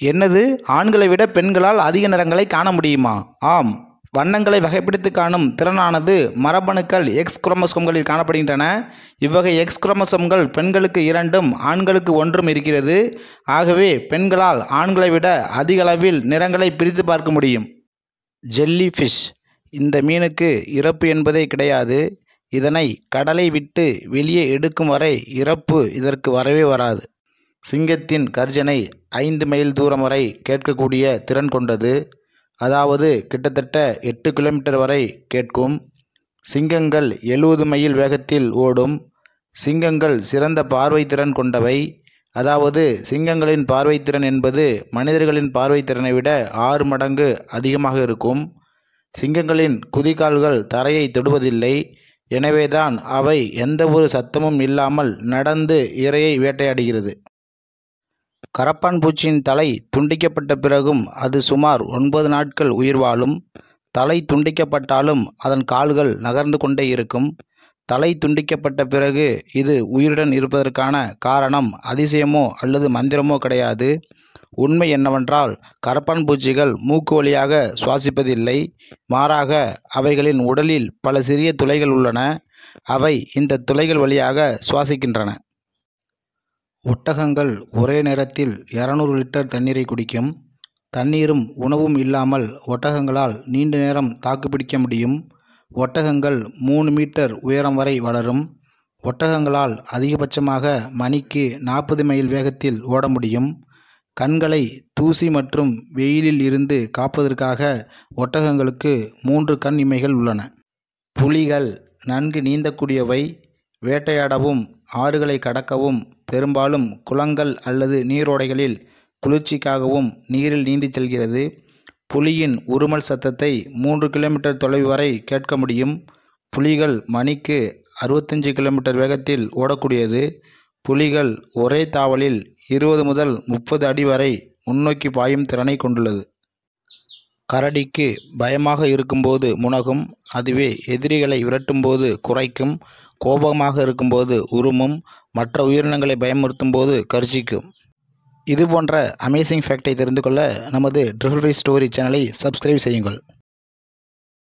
என்னது, ஆண்களை விட பெண்களால் அதிக நிறங்களை காண முடியுமா? ஆம். வண்ணங்களை வகைப்படுத்தி காணும் திறனானது மரபணுக்கள் எக்ஸ் குரோமோசோம்களில் காணப்படுகின்றன. இவ்வகை எக்ஸ் குரோமோசோம்கள் பெண்களுக்கு 2ம் ஆண்களுக்கு 1ம் இருக்கிறது. ஆகவே பெண்களால் ஆண்களை விட அதிக அளவில் நிறங்களை பிரித்து பார்க்க முடியும். Jelly fish. இந்த மீனுக்கு இறப்பு என்பதே கிடையாது. இதனை கடலை விட்டு வெளியே எடுக்கும் வரை இறப்பு இதற்கு வரவே வராது. சிங்கத்தின் கர்ஜனை 5 மைல் தூரம் வரை கேட்கக்கூடிய திறன் கொண்டது. அதாவது கிட்டத்தட்ட 8 கிலோமீட்டர் வரை கேட்கும். சிங்கங்கள் 70 மைல் வேகத்தில் ஓடும். சிங்கங்கள் சிறந்த பார்வை திறன் கொண்டவை. அதாவது சிங்கங்களின் பார்வைத்திறன் என்பது மனிதர்களின் பார்வைத்திறனை விட 6 மடங்கு அதிகமாக இருக்கும். சிங்கங்களின் குதிகால்கள் தரையை தொடுவதில்லை. எனவேதான் அவை எந்த ஒரு சத்தமும் இல்லாமல் நடந்து இரையை வேட்டையாடுகிறது. கரப்பான் பூச்சியின் தலை துண்டிக்கப்பட்ட பிறகும் அது சுமார் 9 நாட்கள் உயிர் வாழும். தலை துண்டிக்கப்பட்டாலும் அதன் கால்கள் நகர்ந்து கொண்டே இருக்கும். தலை துண்டிக்கப்பட்ட பிறகு இது உயிருடன் இருப்பதற்கான காரணம் அதிசயமோ அல்லது மந்திரமோ கிடையாது. உண்மை என்னவென்றால், கரப்பான் பூச்சிகள் மூக்கு வழியாக சுவாசிப்பதில்லை. மாறாக அவைகளின் உடலில் பல சிறிய துளைகள் உள்ளன. அவை இந்த துளைகள் வழியாக சுவாசிக்கின்றன. ஒட்டகங்கள் ஒரே நேரத்தில் 200 லிட்டர் தண்ணீரை குடிக்கும். தண்ணீரும் உணவும் இல்லாமல் ஒட்டகங்களால் நீண்ட நேரம் தாக்குப்பிடிக்க முடியும். ஒட்டகங்கள் 3 மீட்டர் உயரம் வரை வளரும். ஒட்டகங்களால் அதிகபட்சமாக மணிக்கு 40 மைல் வேகத்தில் ஓட முடியும். கண்களை தூசி மற்றும் வெயிலில் இருந்து காப்பதற்காக ஒட்டகங்களுக்கு 3 கண் இமைகள் உள்ளன. புலிகள் நன்கு நீந்தக்கூடியவை. வேட்டையாடவும் ஆறுகளை கடக்கவும் பெரும்பாலும் குளங்கள் அல்லது நீரோடைகளில் குளிர்ச்சிக்காகவும் நீரில் நீந்திச் செல்கிறது. புலியின் உருமல் சத்தத்தை 3 கிலோமீட்டர் தொலைவு வரை கேட்க முடியும். புலிகள் மணிக்கு 65 கிலோமீட்டர் வேகத்தில் ஓடக்கூடியது. புலிகள் ஒரே தாவலில் 20 முதல் 30 அடி வரை முன்னோக்கி பாயும் திறனை கொண்டுள்ளது. கரடிக்கு பயமாக இருக்கும்போது முனகும். அதுவே எதிரிகளை விரட்டும்போது குரைக்கும். கோபமாக இருக்கும்போது உருமும். மற்ற உயிரினங்களை பயமுறுத்தும் போது கர்ஜிக்கும். இது போன்ற அமேசிங் ஃபேக்டை தெரிந்து கொள்ள நமது ட்ரிபிள் ஃபைவ் ஸ்டோரி சேனலை சப்ஸ்கிரைப் செய்யுங்கள்.